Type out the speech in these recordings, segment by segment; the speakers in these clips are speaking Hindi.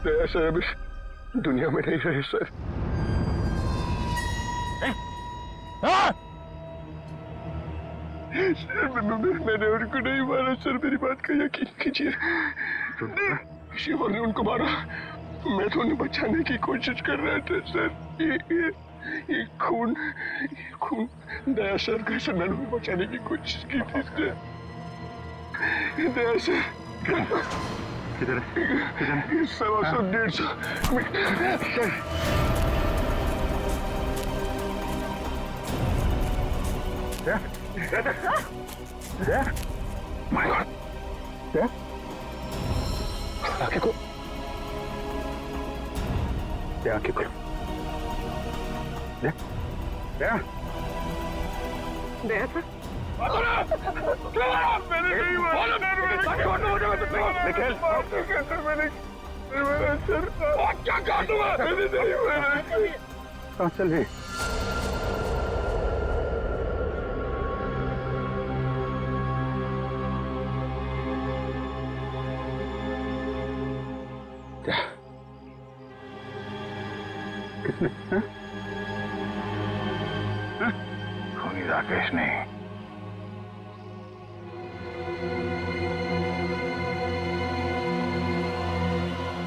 दया सर अभी दुनिया में नहीं रहे सर। मैंने उनको नहीं मारा सर, मेरी बात का यकीन कीजिए। किसी और ने उनको मारा, मैं तो उन्हें बचाने की कोशिश कर रहा था सर। ये खून दया सर का सर, मैंने उन्हें बचाने की कोशिश की थी सर। दया सर किधर है? 100-150 मीटर। माय गॉड, आंखें को आंखें को दया सर, मैंने नहीं मारा, क्या काटूंगा, मैंने नहीं मारा। कहाँ चले? किसने? खूनी राकेश ने।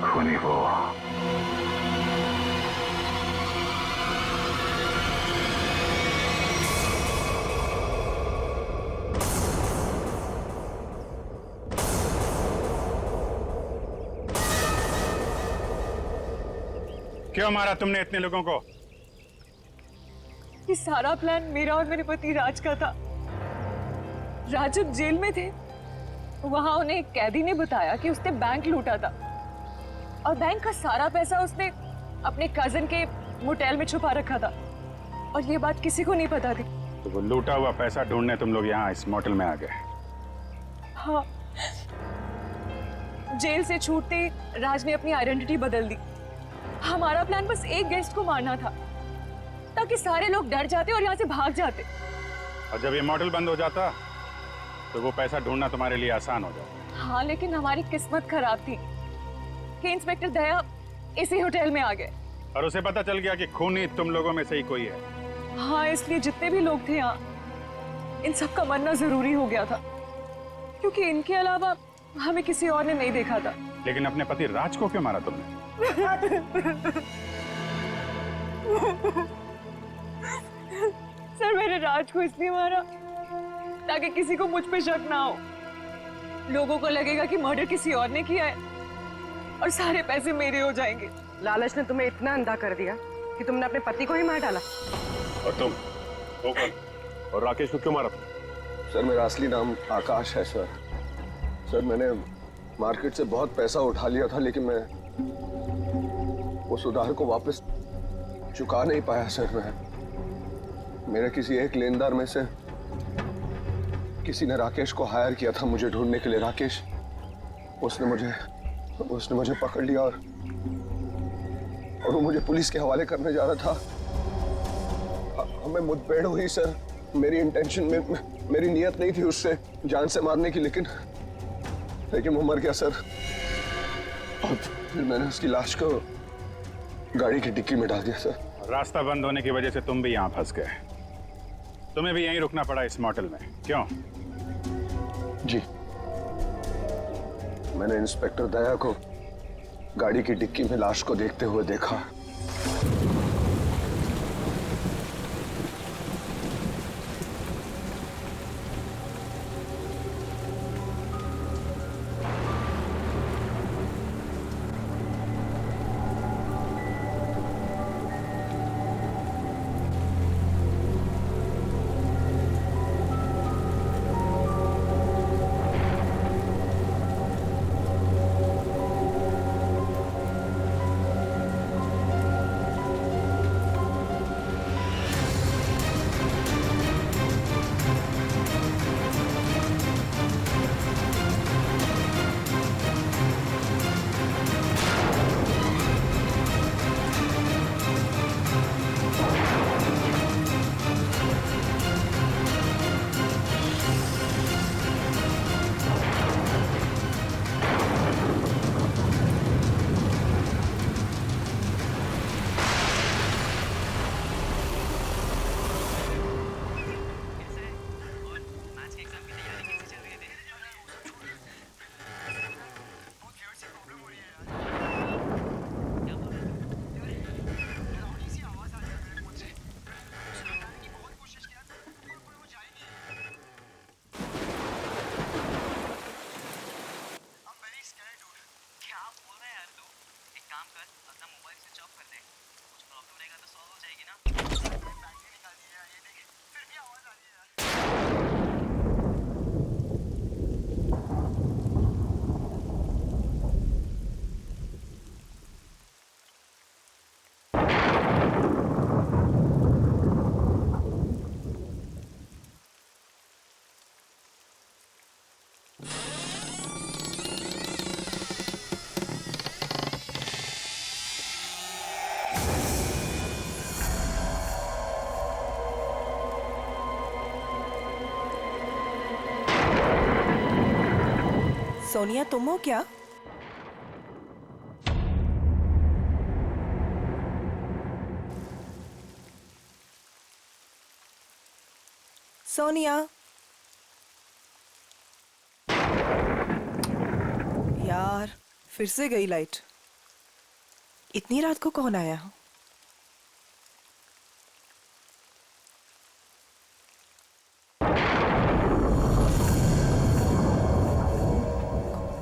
खूनी वो। क्यों मारा तुमने इतने लोगों को? ये सारा प्लान मेरा और मेरे पति राज का था। राज जब जेल में थे, वहां उन्हें एक कैदी ने बताया कि उसने बैंक लूटा था और बैंक का सारा पैसा उसने अपने कजिन के मोटेल में छुपा रखा था और ये बात किसी को नहीं पता थी। तो वो लूटा हुआ पैसा ढूंढने तुम लोग यहाँ इस मोटेल में आ गए? हाँ, जेल से छूटते ही राज ने अपनी आइडेंटिटी बदल दी। हमारा प्लान बस एक गेस्ट को मारना था ताकि सारे लोग डर जाते और यहाँ से भाग जाते। और जब ये मोटेल बंद हो जाता तो वो पैसा ढूंढना तुम्हारे लिए आसान हो जाता। हाँ, लेकिन हमारी किस्मत खराब थी कि इंस्पेक्टर दया इसी होटल में आ गए और उसे पता चल गया कि खूनी तुम लोगों में से ही कोई है। हाँ, इसलिए जितने भी लोग थे यहाँ, इन सब का मरना जरूरी हो गया था क्योंकि इनके अलावा हमें किसी और ने नहीं देखा था। लेकिन अपने पति राज को क्यों मारा तुमने? सर, मैंने राज को इसलिए मारा ताकि किसी को मुझ पे शक ना हो। लोगों को लगेगा कि मर्डर किसी और ने किया है और सारे पैसे मेरे हो जाएंगे। लालच ने तुम्हें इतना अंधा कर दिया कि तुमने अपने पति को ही मार डाला। और तुम वो कौन? और राकेश को क्यों मारा तुम? सर, मेरा असली नाम आकाश है सर। सर, मैंने मार्केट से बहुत पैसा उठा लिया था लेकिन मैं उस उधार को वापस चुका नहीं पाया सर। मैं मेरे किसी एक लेनदार में से किसी ने राकेश को हायर किया था मुझे ढूंढने के लिए। राकेश उसने मुझे पकड़ लिया और वो मुझे पुलिस के हवाले करने जा रहा था। हमें मुठभेड़ हुई सर। मेरी इंटेंशन में मेरी नियत नहीं थी उससे जान से मारने की, लेकिन वो मर गया सर। और फिर मैंने उसकी लाश को गाड़ी की डिक्की में डाल दिया सर। रास्ता बंद होने की वजह से तुम भी यहाँ फंस गए। तुम्हें भी यहीं रुकना पड़ा इस मोटेल में, क्यों? जी, मैंने इंस्पेक्टर दया को गाड़ी की डिक्की में लाश को देखते हुए देखा। सोनिया, तुम हो क्या? सोनिया, यार फिर से गई लाइट। इतनी रात को कौन आया?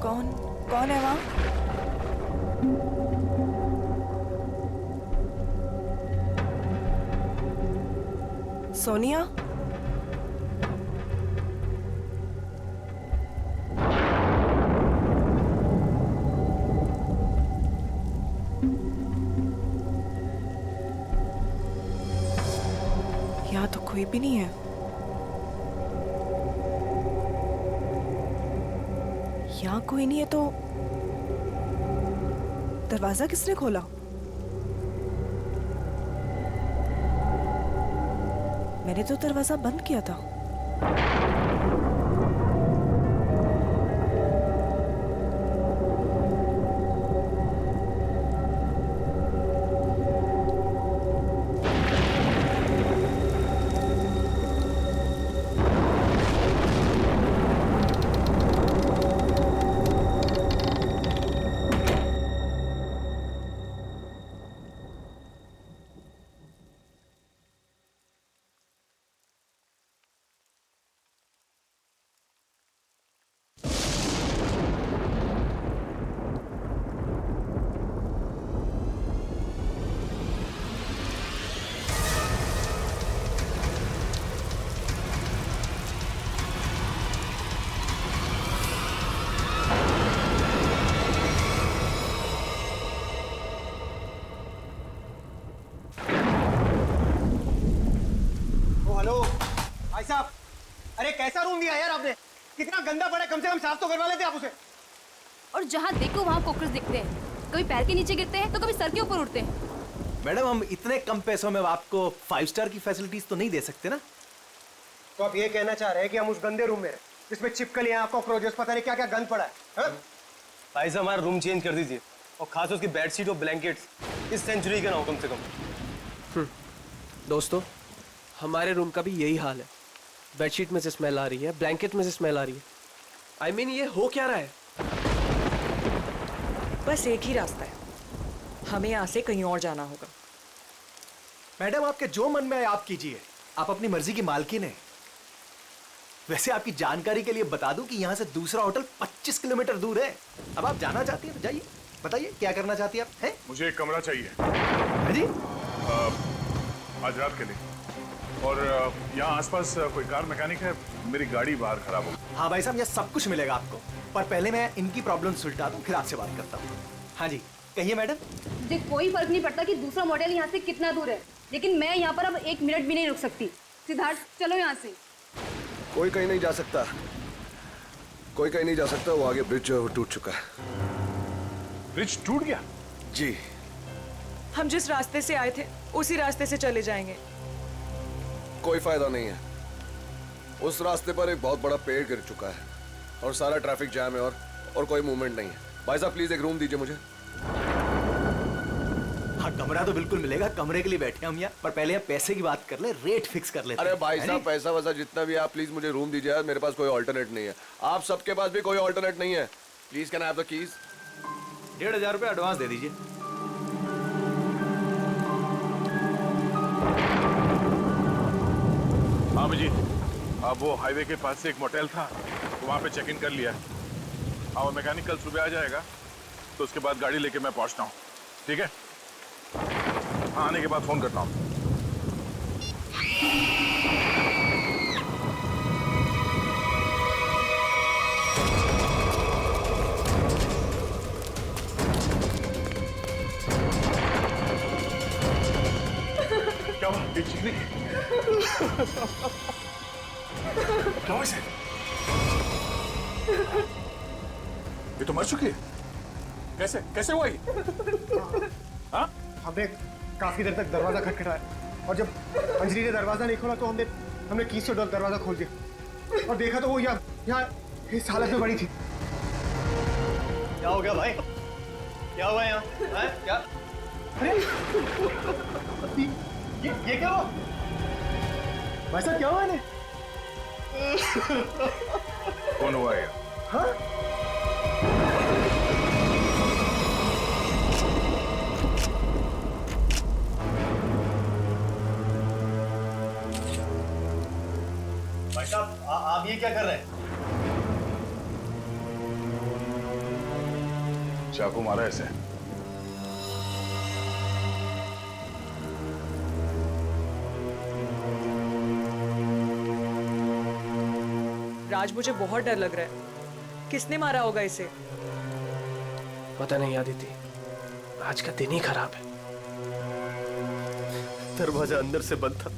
कौन कौन है वहां? सोनिया, यहाँ तो कोई भी नहीं है। यहाँ कोई नहीं है तो दरवाजा किसने खोला? मैंने तो दरवाजा बंद किया था। साहब, अरे कैसा रूम दिया यार आपने? कितना गंदा पड़ा है, कम से कम साफ तो करवा लेते आप उसे। और जहाँ देखो वहाँ कॉकरोच दिखते हैं, कभी पैर के नीचे गिरते हैं तो कभी सर के ऊपर उड़ते हैं। मैडम, हम इतने कम पैसों में आपको 5 स्टार की फैसिलिटीज तो नहीं दे सकते ना। तो आप ये कहना चाह रहे हैं कि हम उस गंदे रूम में रहे, जिसमें छिपकलियां, कॉकरोचेस, पता नहीं क्या क्या गंद पड़ा है? भाई साहब, हमारा रूम चेंज कर दीजिए, और खास उसकी बेडशीट और ब्लैंकेट्स इस सेंचुरी के ना हो कम से कम। दोस्तों, हमारे रूम का भी यही हाल है। बेडशीट में से स्मेल आ रही है, ब्लैंकेट में से स्मेल आ रही है। I mean, ये हो क्या रहा है? बस एक ही रास्ता है, हमें यहाँ से कहीं और जाना होगा। मैडम, आपके जो मन में आए आप कीजिए, आप अपनी मर्जी की मालकिन हैं। वैसे आपकी जानकारी के लिए बता दूं कि यहाँ से दूसरा होटल 25 किलोमीटर दूर है। अब आप जाना चाहती हैं तो जाइए, बताइए क्या करना चाहती हैं आप? हैं? मुझे एक कमरा चाहिए। हाँ जी? आज रात के लिए। और यहाँ आसपास कोई कार मैकेनिक है? मेरी गाड़ी बाहर खराब हो गई। हाँ भाई साहब, यह सब कुछ मिलेगा आपको, पर पहले मैं इनकी प्रॉब्लम सुलझा दूं, फिर आपसे बात करता हूँ। हाँ जी, कहिए मैडम। मुझे कोई फर्क नहीं पड़ता कि दूसरा मॉडल यहाँ से कितना दूर है, लेकिन मैं यहाँ पर अब 1 मिनट भी नहीं रुक सकती। सिद्धार्थ, चलो यहाँ से। कोई कहीं नहीं जा सकता, कोई कहीं नहीं जा सकता। वो आगे ब्रिज जो है वो टूट चुका है। ब्रिज टूट गया? जी। हम जिस रास्ते से आए थे उसी रास्ते से चले जाएंगे। कोई फायदा नहीं है, उस रास्ते पर एक बहुत बड़ा पेड़ गिर चुका है और सारा ट्रैफिक जैम है और कोई मूवमेंट नहीं है। भाई साहब, प्लीज एक रूम दीजिए मुझे। हाँ, कमरा तो बिल्कुल मिलेगा, कमरे के लिए बैठे हम यहाँ, पर पहले हम पैसे की बात कर ले, रेट फिक्स कर लेते हैं। अरे भाई साहब, पैसा वैसा जितना भी आप प्लीज मुझे रूम दीजिए यार, मेरे पास कोई ऑल्टरनेट नहीं है। आप सबके पास भी कोई ऑल्टरनेट नहीं है। Please can I have the keys? 1500 रुपये एडवांस दे दीजिए। हाँ जी, अब वो हाईवे के पास से एक मोटेल था, तो वहाँ पे चेक इन कर लिया। हाँ, मैकेनिक कल सुबह आ जाएगा, तो उसके बाद गाड़ी लेके मैं पहुँचता हूँ। ठीक है? हाँ, आने के बाद फोन करता हूँ। क्या हुआ? ये चीख रही है? क्या हुआ इसे? ये तो मर चुकी है। कैसे कैसे हुआ ये? हाँ? हमने काफी देर तक दरवाजा खटखटाया और जब अंजलि ने दरवाजा नहीं खोला तो हमने की से दरवाजा खोल दिया और देखा तो वो यहाँ इस हालत में पड़ी थी। क्या हो गया भाई? क्या हुआ यहाँ? क्या? अरे ये क्या हुआ भाई साहब? क्या हुआ इन्हें? कौन हुआ ये? हाँ? भाई साहब आप ये क्या कर रहे हैं? चाकू मारा ऐसे। राज, मुझे बहुत डर लग रहा है। किसने मारा होगा इसे? पता नहीं आदिति, आज का दिन ही खराब है। दरवाजा अंदर से बंद था,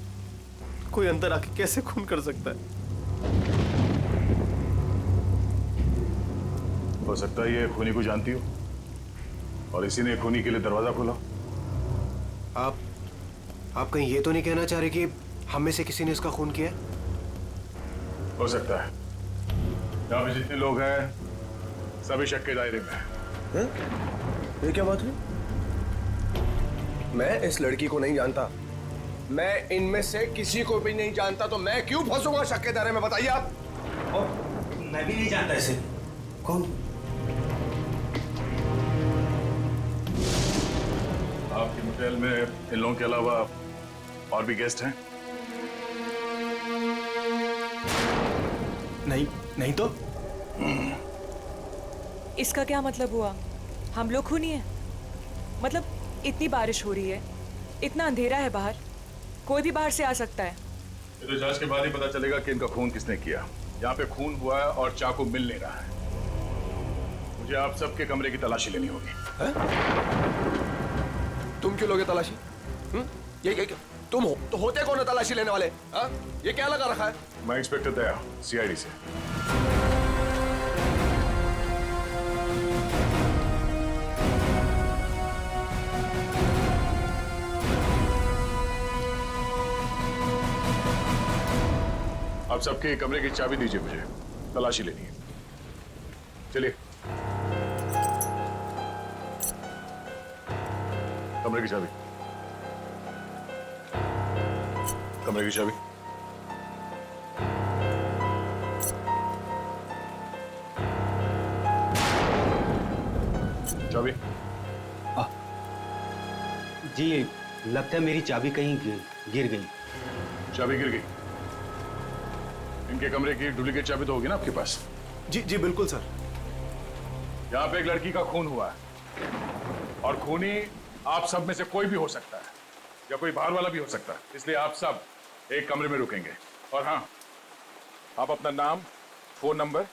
कोई अंदर आके कैसे खून कर सकता है? हो सकता है ये खूनी को जानती हो और इसी ने खूनी के लिए दरवाजा खोला। आप कहीं ये तो नहीं कहना चाह रहे कि हम में से किसी ने इसका खून किया? हो सकता है। यहाँ पे जितने लोग हैं सभी शक के दायरे में हैं। ये क्या बात हुई? मैं इस लड़की को नहीं जानता, मैं इनमें से किसी को भी नहीं जानता, तो मैं क्यों फंसूंगा शक के दायरे में? बताइए आप। और मैं भी नहीं जानता इसे। कौन? आपके होटल में इन लोगों के अलावा और भी गेस्ट हैं? नहीं तो? इसका क्या मतलब हुआ? हम लोग खूनी हैं? मतलब इतनी बारिश हो रही है, इतना अंधेरा है बाहर, कोई भी बाहर से आ सकता है। ये तो जांच के बाद ही पता चलेगा कि इनका खून किसने किया। यहाँ पे खून हुआ है और चाकू मिल नहीं रहा है। मुझे आप सबके कमरे की तलाशी लेनी होगी। तुम क्यों लोगे तलाशी? ये तुम हो तो होते कौन है तलाशी लेने वाले? हा? ये क्या लगा रखा है? मैं इंस्पेक्टर दया, सीआईडी से। आप सबके कमरे की चाबी दीजिए, मुझे तलाशी लेनी है। चलिए। कमरे की चाबी। कमरे की चाबी। चाबी। जी लगता है मेरी चाबी कहीं गिर गई। चाबी गिर गई। इनके कमरे की डुप्लीकेट चाबी तो होगी ना आपके पास? जी बिल्कुल सर। यहाँ पे एक लड़की का खून हुआ है और खूनी आप सब में से कोई भी हो सकता है या कोई बाहर वाला भी हो सकता है, इसलिए आप सब एक कमरे में रुकेंगे। और हाँ, आप अपना नाम, फोन नंबर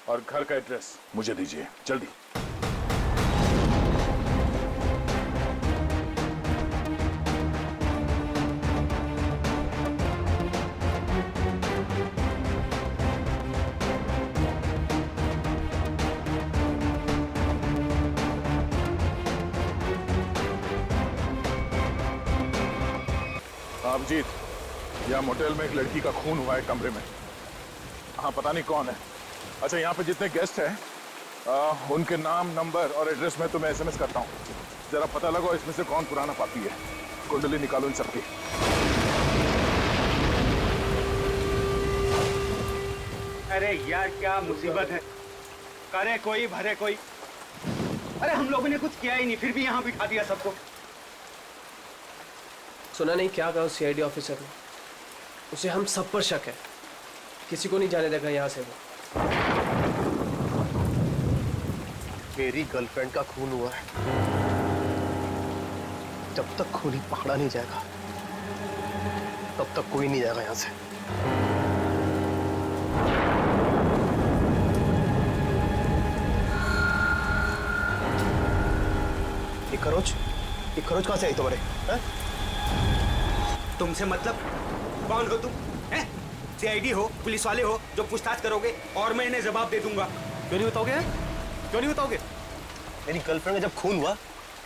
और घर का एड्रेस मुझे दीजिए जल्दी। अभिजीत, यहाँ मोटेल में एक लड़की का खून हुआ है कमरे में। हाँ, पता नहीं कौन है। अच्छा, यहाँ पे जितने गेस्ट हैं उनके नाम, नंबर और एड्रेस में तुम्हें एसएमएस करता हूँ। जरा पता लगाओ इसमें से कौन पुराना पापी है। कुंडली निकालो इन सबकी। अरे यार क्या मुसीबत है। करे कोई भरे कोई। अरे हम लोगों ने कुछ किया ही नहीं, फिर भी यहाँ बिठा दिया सबको। सुना नहीं क्या कहा सीआईडी ऑफिसर ने? उसे हम सब पर शक है, किसी को नहीं जाने देगा यहाँ से वो। मेरी गर्लफ्रेंड का खून हुआ है, जब तक खूनी पकड़ा नहीं जाएगा तब तक कोई नहीं जाएगा यहाँ से। ये खरोच कहाँ से आई तुम्हारे? तुमसे मतलब? कौन हो तुम? हैं? सीआईडी हो, पुलिस वाले हो, जो पूछताछ करोगे और मैं इन्हें जवाब दे दूंगा। क्यों नहीं बताओगे? क्यों नहीं बताओगे? मेरी गर्लफ्रेंड का जब खून हुआ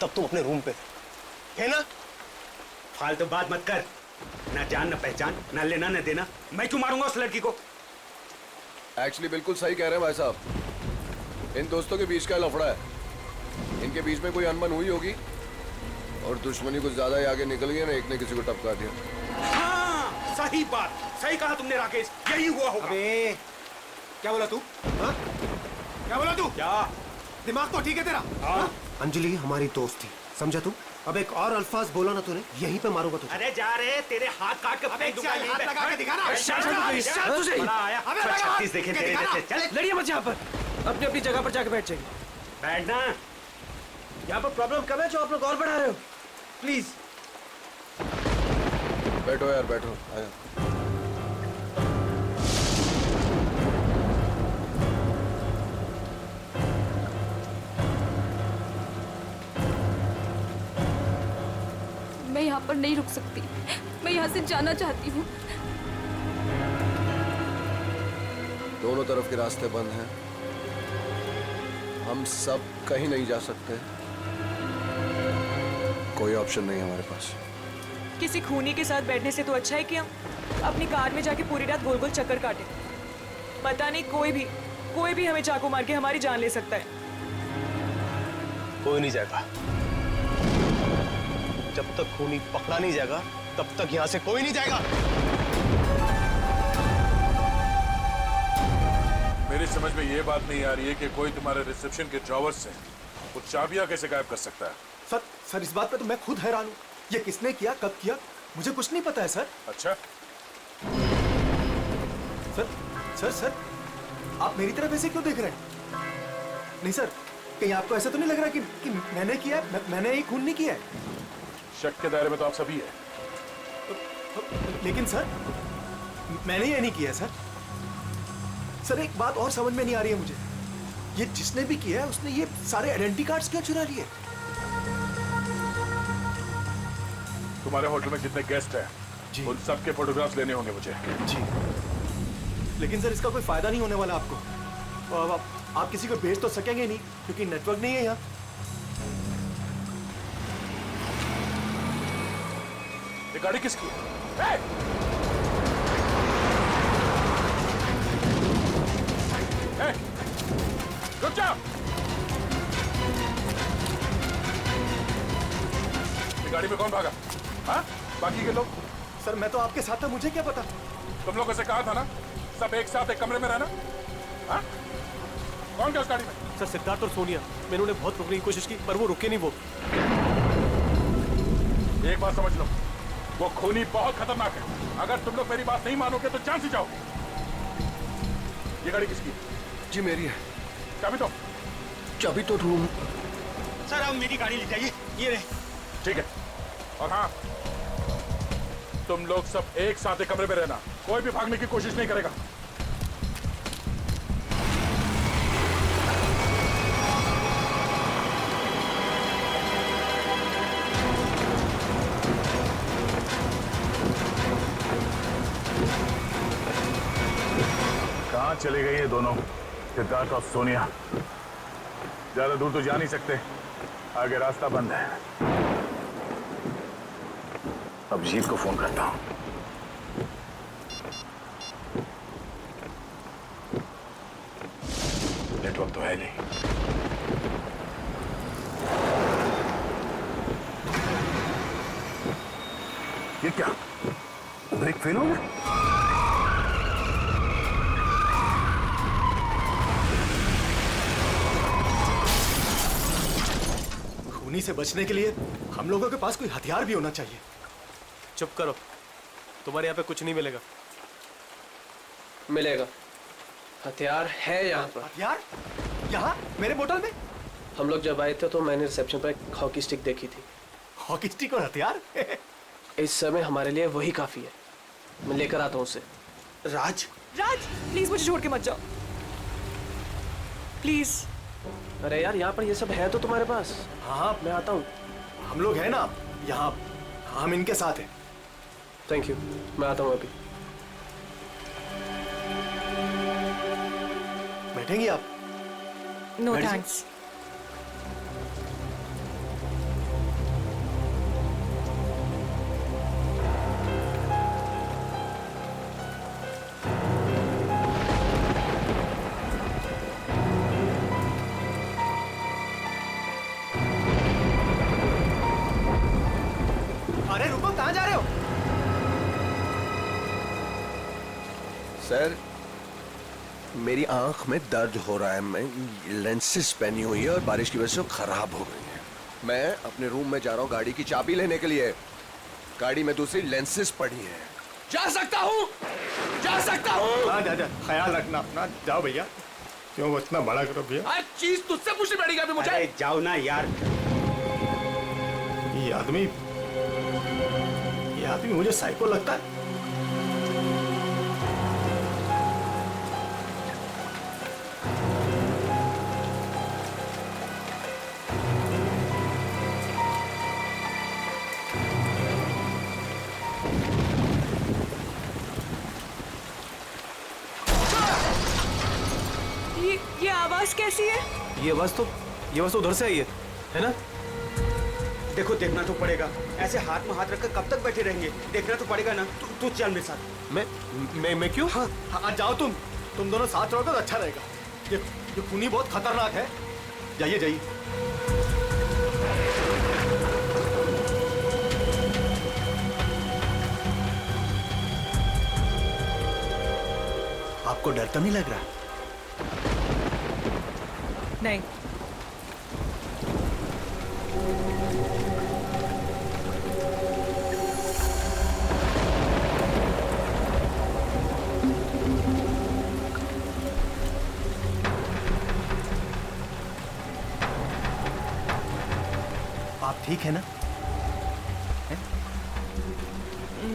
तब तुम अपने रूम पे थे, है ना? फालतू बात मत कर। ना जान ना पहचान, ना लेना ना देना। मैं क्यों मारूंगा उस लड़की को? एक्चुअली बिल्कुल सही कह रहे हैं भाई साहब। इन दोस्तों के बीच का लफड़ा है। इनके बीच में कोई अनबन हुई होगी और दुश्मनी कुछ ज्यादा ही आगे निकल गई ना, एक ने किसी को टपका दिया। हाँ, सही बात, सही कहा तुमने राकेश, यही हुआ होगा। अबे क्या बोला तू? हाँ? क्या बोला तू? क्या दिमाग तो ठीक है तेरा? हाँ? अंजलि हमारी दोस्त थी, समझा तू? अब एक और अल्फाज बोला ना तूने, यहीं पे मारूंगा तुझे। अरे जा रहे, तेरे हाथ काट के फेंक दूंगा। हाथ लगा के दिखा ना। छत्तीस देखे तेरे जैसे। चल लड़िए मत यहाँ पर, अपनी अपनी जगह पर जाके बैठ जाइए। बैठना। यहाँ पर प्रॉब्लम कब है जो आप लोग और बढ़ा रहे हो? प्लीज बैठो यार, बैठो। आया। मैं यहाँ पर नहीं रुक सकती, मैं यहाँ से जाना चाहती हूँ। दोनों तरफ के रास्ते बंद हैं। हम सब कहीं नहीं जा सकते। कोई ऑप्शन नहीं है हमारे पास। किसी खूनी के साथ बैठने से तो अच्छा है कि हम अपनी कार में जाके पूरी रात गोल गोल चक्कर काटें। पता नहीं कोई भी हमें चाकू मार के हमारी जान ले सकता है। कोई नहीं जाएगा। जब तक खूनी पकड़ा नहीं जाएगा तब तक यहाँ से कोई नहीं जाएगा। मेरी समझ में ये बात नहीं आ रही है कि कोई तुम्हारे रिसेप्शन के ड्रॉवर से कुछ चाबियां कैसे गायब कर सकता है। सर इस बात पे तो मैं खुद हैरान हूँ। ये किसने किया, कब किया, मुझे कुछ नहीं पता है सर। अच्छा, सर आप मेरी तरफ ऐसे क्यों देख रहे हैं? नहीं सर, कहीं आपको ऐसा तो नहीं लग रहा कि मैंने किया है? मैंने ये खून नहीं किया है। शक के दायरे में तो आप सभी है। लेकिन सर मैंने ये नहीं किया सर। सर एक बात और समझ में नहीं आ रही है मुझे, ये जिसने भी किया है उसने ये सारे आइडेंटिटी कार्ड्स क्यों चुरा लिए? तुम्हारे होटल में जितने गेस्ट हैं जी, उन सबके फोटोग्राफ्स लेने होंगे मुझे। जी, लेकिन सर इसका कोई फायदा नहीं होने वाला आपको। और आप किसी को भेज तो सकेंगे नहीं क्योंकि नेटवर्क नहीं है यहाँ। ये गाड़ी किसकी है? रुक जाओ। ये गाड़ी में कौन भागा? हाँ? बाकी के लोग? सर मैं तो आपके साथ था, मुझे क्या पता। तुम लोगों से कहा था ना सब एक साथ एक कमरे में रहना। हाँ? कौन गया उस गाड़ी में? सर सिद्धार्थ और सोनिया, मैंने उन्हें बहुत रोकने की कोशिश की पर वो रुके नहीं। वो एक बात समझ लो, वो खूनी बहुत खतरनाक है। अगर तुम लोग मेरी बात नहीं मानोगे तो जान से जाओगे। ये गाड़ी किसकी है? जी मेरी है। चाबी तो रूम। सर आप मेरी गाड़ी ले जाइए, ये रहे। ठीक है। और हाँ, तुम लोग सब एक साथ एक कमरे में रहना, कोई भी भागने की कोशिश नहीं करेगा। कहाँ चले गए ये दोनों, सिद्धार्थ और सोनिया? ज्यादा दूर तो जा नहीं सकते, आगे रास्ता बंद है। अब जीत को फोन करता हूं। नेटवर्क तो है नहीं। ये क्या, ब्रेक फेल हो गया? खूनी से बचने के लिए हम लोगों के पास कोई हथियार भी होना चाहिए। चुप करो, तुम्हारे यहाँ पे कुछ नहीं मिलेगा। मिलेगा, हथियार है यहाँ पर। हथियार? यहाँ मेरे बोतल में? हम लोग जब आए थे तो मैंने रिसेप्शन पर एक हॉकी स्टिक देखी थी। हॉकी स्टिक और हथियार? इस समय हमारे लिए वही काफी है। मैं लेकर आता हूँ उसे। राज प्लीज मुझे छोड़ के मत जाओ, प्लीज। अरे यार यहाँ पर ये सब है तो तुम्हारे पास। हाँ मैं आता हूँ। हम लोग हैं ना यहाँ, हम इनके साथ हैं। थैंक यू, मैं आता हूँ अभी। बैठेंगी आप? नो बैठ थैंक्स। अरे रुको, कहाँ जा रहे हो? सर, मेरी आंख में दर्द हो रहा है। मैं लेंसेज पहनी हुई है और बारिश की वजह से वो खराब हो गई है। मैं अपने रूम में जा रहा हूँ गाड़ी की चाबी लेने के लिए। गाड़ी में दूसरी लेंसेज पड़ी है। जा सकता हूँ, जा सकता हूँ। हाँ जा जा, ख्याल रखना अपना। जाओ भैया। क्यों इतना बड़ा करो भैया? हर चीज तुझसे पूछनी पड़ेगी अभी मुझे। अरे जाओ ना यार। ये आदमी मुझे साइको लगता है। ये आवाज कैसी है? ये आवाज तो उधर से आई है ना? देखो, देखना तो पड़ेगा। ऐसे हाथ में हाथ रखकर कब तक बैठे रहेंगे? देखना तो पड़ेगा ना। तू चल मेरे साथ। मैं क्यों? हाँ जाओ तुम दोनों साथ रहोगे तो अच्छा रहेगा। ये खूनी बहुत खतरनाक है। जाइए जाइए। आपको डर तो नहीं लग रहा? नहीं। आप ठीक है ना?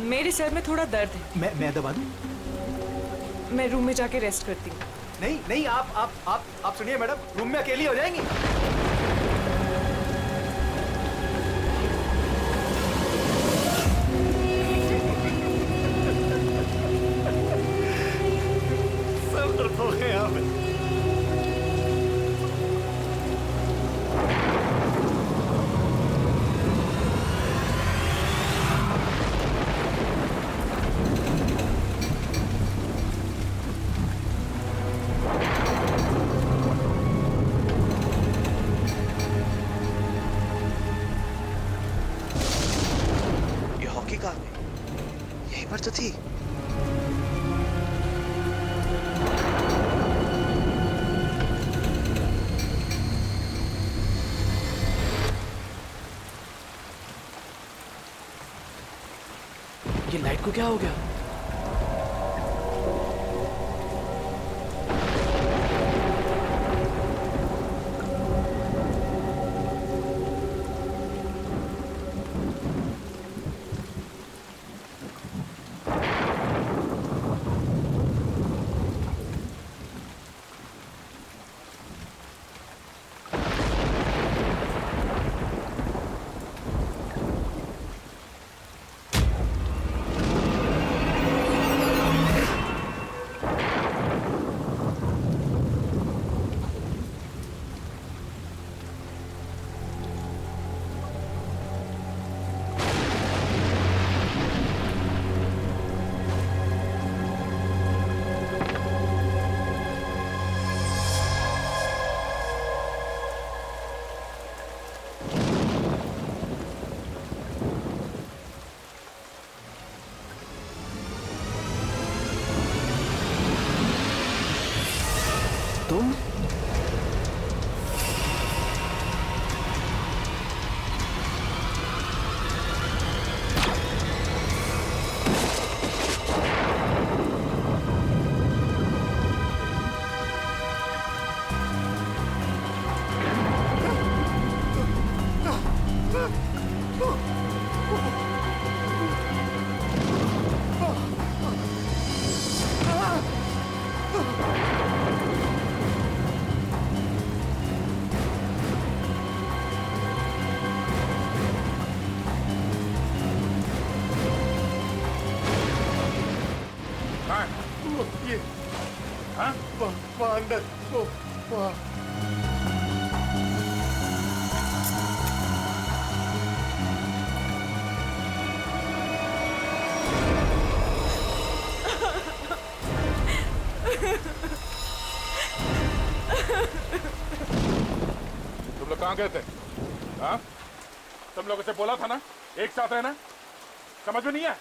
मेरे सर में थोड़ा दर्द है। मैं दबा दूं? मैं रूम में जाके रेस्ट करती हूँ। नहीं, आप सुनिए मैडम, रूम में अकेली हो जाएंगी। सब दर्द हो गए यहाँ पे। यहीं पर तो थी। ये लाइट को क्या हो गया? तुम? वहाँ अंदर वो वहाँ तुम लोग कहाँ गए थे? हाँ? तुम लोगों से बोला था ना एक साथ रहना, समझ में नहीं है?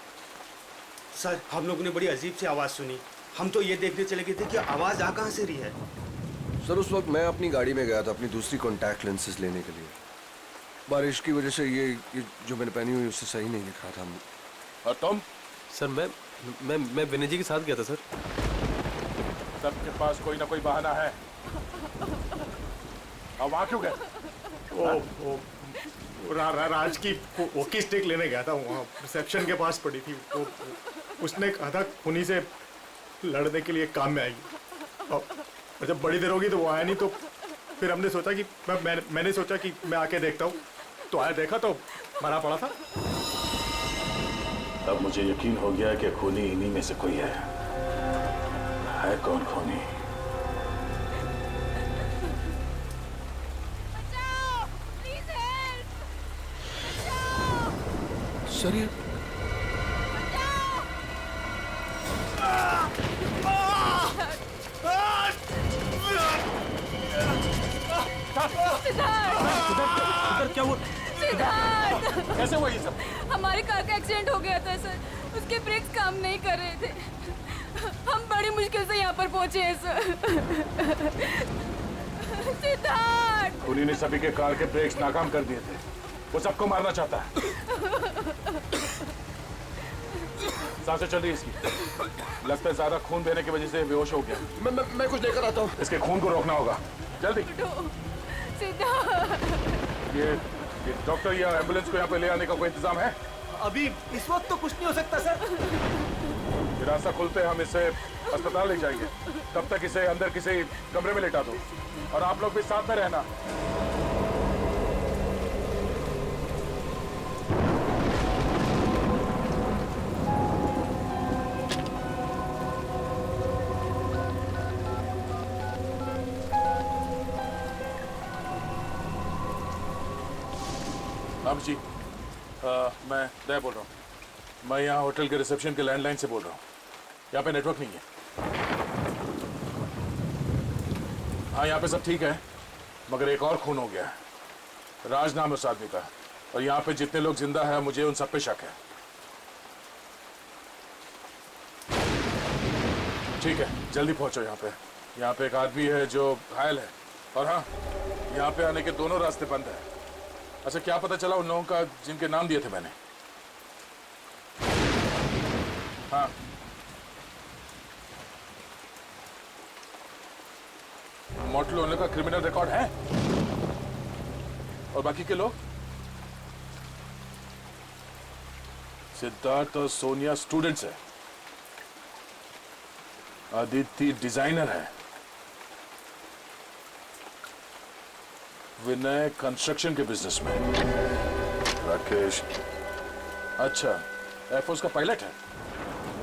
सर हम लोगों ने बड़ी अजीब सी आवाज सुनी, हम तो ये देखने चले गए थे कि आवाज आ कहाँ से रही है। सर उस वक्त मैं अपनी गाड़ी में गया था अपनी दूसरी कॉन्टैक्ट लेंसेज लेने के लिए। बारिश की वजह से ये जो मैंने पहनी हुई उससे सही नहीं दिख रहा था। और तुम? सर मैं विनय जी के साथ गया था सर। सबके पास कोई ना कोई बहाना है। अब वहाँ क्यों गए? राज की वॉकी स्टिक लेने गया था, वहाँ रिसेप्शन के पास पड़ी थी। वो उसने कहा था खूनी से लड़ने के लिए काम में आएगी, और जब बड़ी देर होगी तो वो आया नहीं। तो फिर हमने सोचा कि मैंने सोचा कि मैं आके देखता हूँ, तो आया देखा तो मरा पड़ा था। अब मुझे यकीन हो गया कि खूनी इन्हीं में से कोई है। कौन खूनी? सर ये क्या हुआ? सिद्धार्थ, कैसे हुआ ये सब? हमारी कार का एक्सीडेंट हो गया था सर, उसके ब्रेक्स काम नहीं कर रहे थे। हम बड़ी मुश्किल से यहाँ पर पहुंचे हैं सर। सिद्धार्थ, खूनी ने सभी के कार के ब्रेक्स नाकाम कर दिए थे। वो सबको मारना चाहता है। सांसें चल रही है इसकी। लगता है ज्यादा खून देने की वजह से बेहोश हो गया। मैं कुछ लेकर आता हूँ। इसके खून को रोकना होगा, जल्दी। सिद्धार्थ, ये डॉक्टर या एम्बुलेंस को यहाँ पे ले आने का कोई इंतजाम है? अभी इस वक्त तो कुछ नहीं हो सकता सर। ये रास्ता खुलते हम इसे अस्पताल ले जाएंगे। तब तक इसे अंदर किसी कमरे में लेटा दो, और आप लोग भी साथ में रहना। अब जी मैं दया बोल रहा हूँ। मैं यहाँ होटल के रिसेप्शन के लैंडलाइन से बोल रहा हूँ। यहाँ पे नेटवर्क नहीं है। हाँ यहाँ पे सब ठीक है, मगर एक और खून हो गया है। राज नाम है उस आदमी का, और यहाँ पे जितने लोग जिंदा हैं मुझे उन सब पे शक है। ठीक है, जल्दी पहुँचो यहाँ पे। यहाँ पे एक आदमी है जो घायल है, और हाँ यहाँ पे आने के दोनों रास्ते बंद है। अच्छा क्या पता चला उन लोगों का जिनके नाम दिए थे मैंने? हाँ मॉडल ओनर का क्रिमिनल रिकॉर्ड है, और बाकी के लोग? सिद्धार्थ और सोनिया स्टूडेंट्स है, आदित्य डिजाइनर है, विनय कंस्ट्रक्शन के बिजनेस में, राकेश अच्छा एयरफोर्स का पायलट है,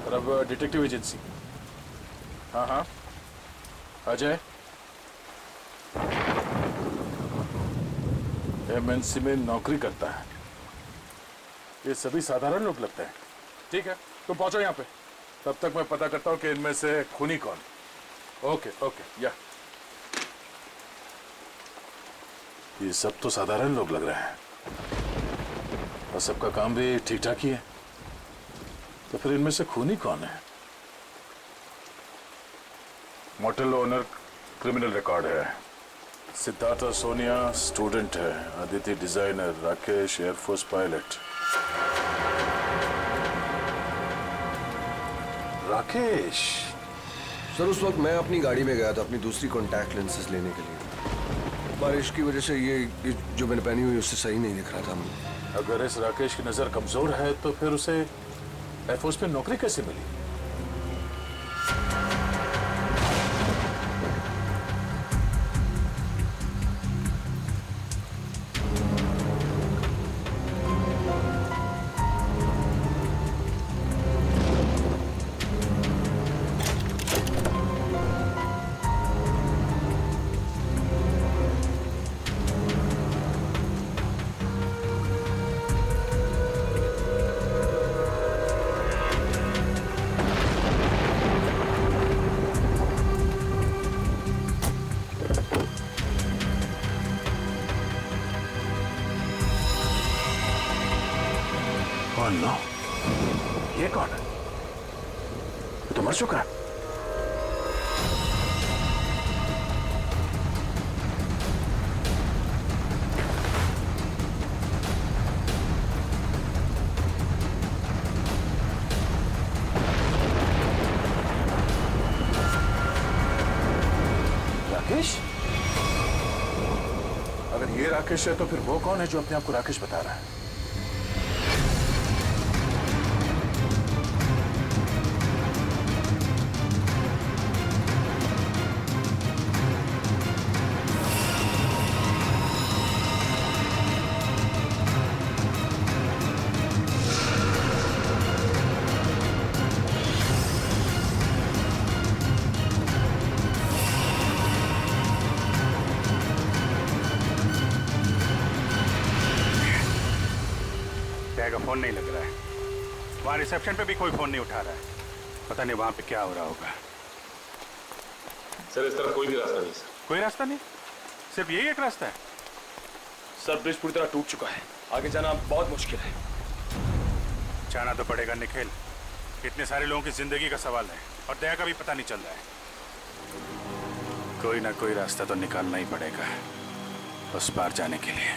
और अब डिटेक्टिव एजेंसी। हाँ हाँ अजय एमएनसी में नौकरी करता है। ये सभी साधारण लोग लगते हैं। ठीक है तुम पहुंचो यहाँ पे, तब तक मैं पता करता हूँ कि इनमें से खूनी कौन। ओके ओके या ये सब तो साधारण लोग लग रहे हैं, और सबका काम भी ठीक ठाक ही है, तो फिर इनमें से खूनी कौन है? मोटेल ओनर क्रिमिनल रिकॉर्ड है, सिद्धार्थ और सोनिया स्टूडेंट है, Aditya designer, Rakesh air force pilot. Rakesh sir उस वक्त मैं अपनी गाड़ी में गया था अपनी दूसरी कॉन्टैक्ट लेंसेज लेने के लिए। बारिश की वजह से ये जो मैंने पहनी हुई उससे सही नहीं दिख रहा था। अगर इस राकेश की नजर कमजोर है तो फिर उसे एयरफोर्स में नौकरी कैसे मिली? Don't know. ये कौन है? ये तो मर चुका है। राकेश? अगर ये राकेश है तो फिर वो कौन है जो अपने आप को राकेश बता रहा है? का फोन नहीं लग रहा है। वहां रिसेप्शन पे भी कोई फोन नहीं उठा रहा है। पता नहीं वहां पे क्या हो रहा होगा। सर इस तरफ कोई भी रास्ता नहीं सर। कोई रास्ता नहीं? सिर्फ यही एक रास्ता है? सर ब्रिज पूरी तरह टूट चुका है, आगे जाना बहुत मुश्किल है। जाना तो पड़ेगा निखिल, इतने सारे लोगों की जिंदगी का सवाल है और दया का भी पता नहीं चल रहा है। कोई ना कोई रास्ता तो निकालना ही पड़ेगा उस पार जाने के लिए।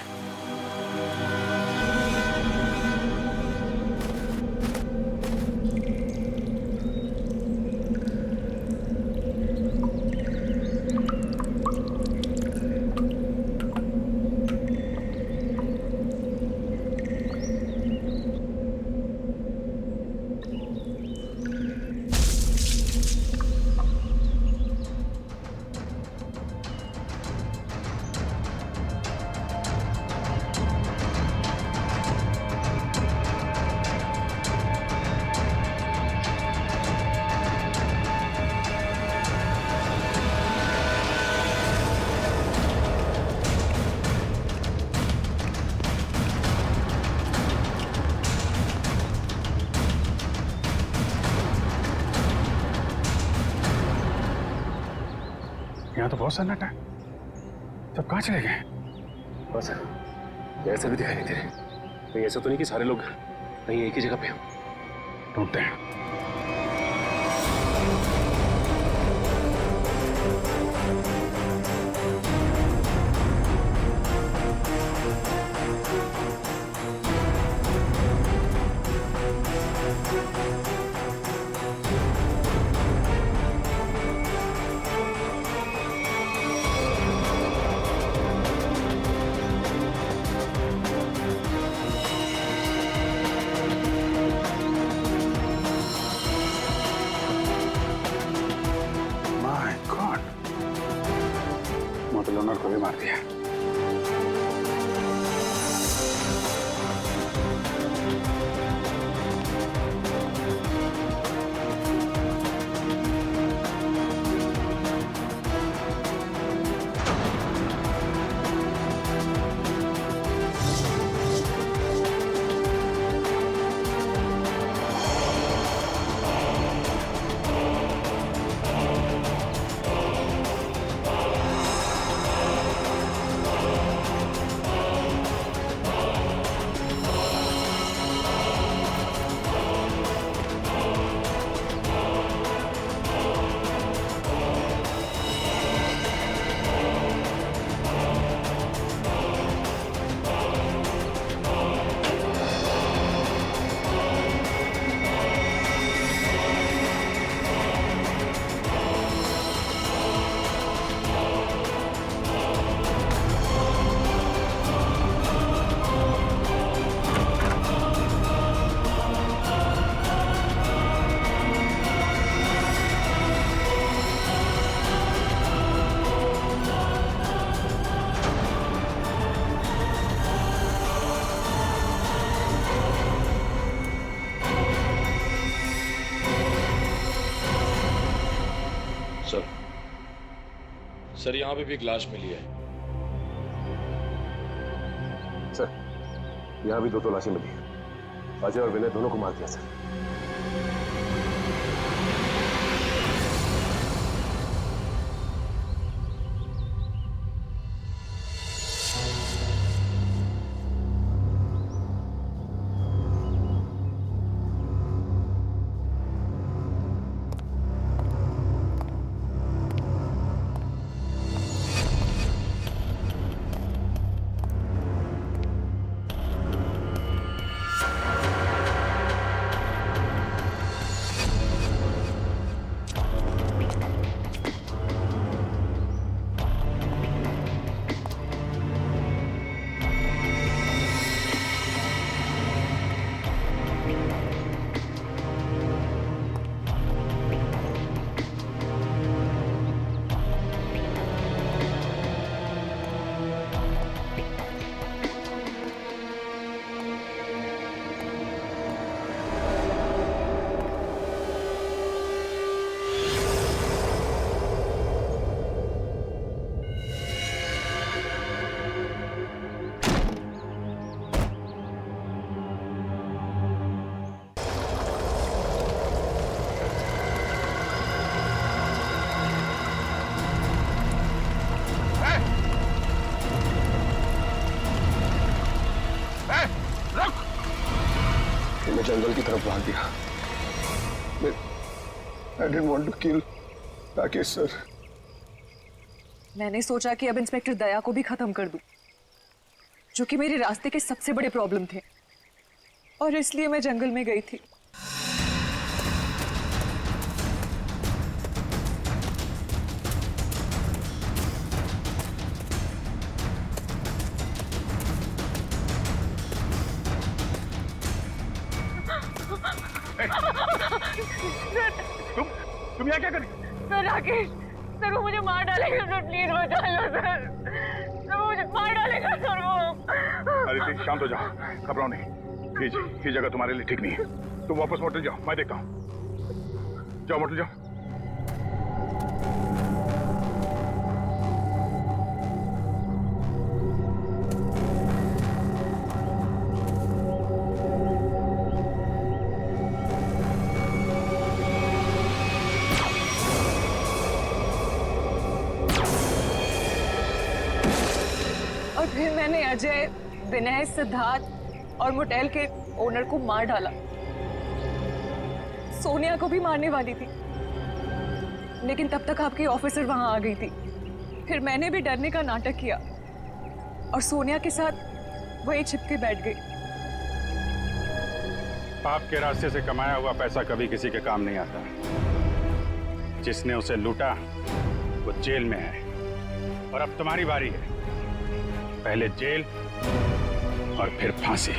यहाँ तो बहुत सन्नाटा है। सब कहाँ चले गए? बस ऐसा भी दिखाई नहीं दे रहे। कहीं ऐसा तो नहीं कि सारे लोग कहीं एक ही जगह पे हो? ढूंढते हैं। मोटल ओनर को भी मार दिया। सर यहाँ पे भी एक लाश मिली है। सर यहाँ भी दो लाशें मिली हैं। अजय और विनय दोनों को मार दिया सर। जंगल की तरफ भाग गया। I didn't want to kill Rakesh sir. मैंने सोचा कि अब इंस्पेक्टर दया को भी खत्म कर दूं, जो कि मेरे रास्ते के सबसे बड़े प्रॉब्लम थे, और इसलिए मैं जंगल में गई थी। तुम यहाँ क्या कर रही? सर राकेश, सर वो मुझे मार डालेगा सर, प्लीज बचा लो सर। सर वो मुझे मार डालेगा सर वो। अदिति शांत हो जाओ, घबराओ नहीं। ये जगह तुम्हारे लिए ठीक नहीं है। तुम वापस मोटल जाओ, मैं देखता हूँ। जाओ मोटल जाओ। फिर मैंने अजय, विनय, सिद्धार्थ और मोटेल के ओनर को मार डाला। सोनिया को भी मारने वाली थी, लेकिन तब तक आपकी ऑफिसर वहां आ गई थी। फिर मैंने भी डरने का नाटक किया और सोनिया के साथ वहीं छिपके बैठ गई। आपके रास्ते से कमाया हुआ पैसा कभी किसी के काम नहीं आता। जिसने उसे लूटा वो जेल में है, और अब तुम्हारी बारी है। पहले जेल और फिर फांसी।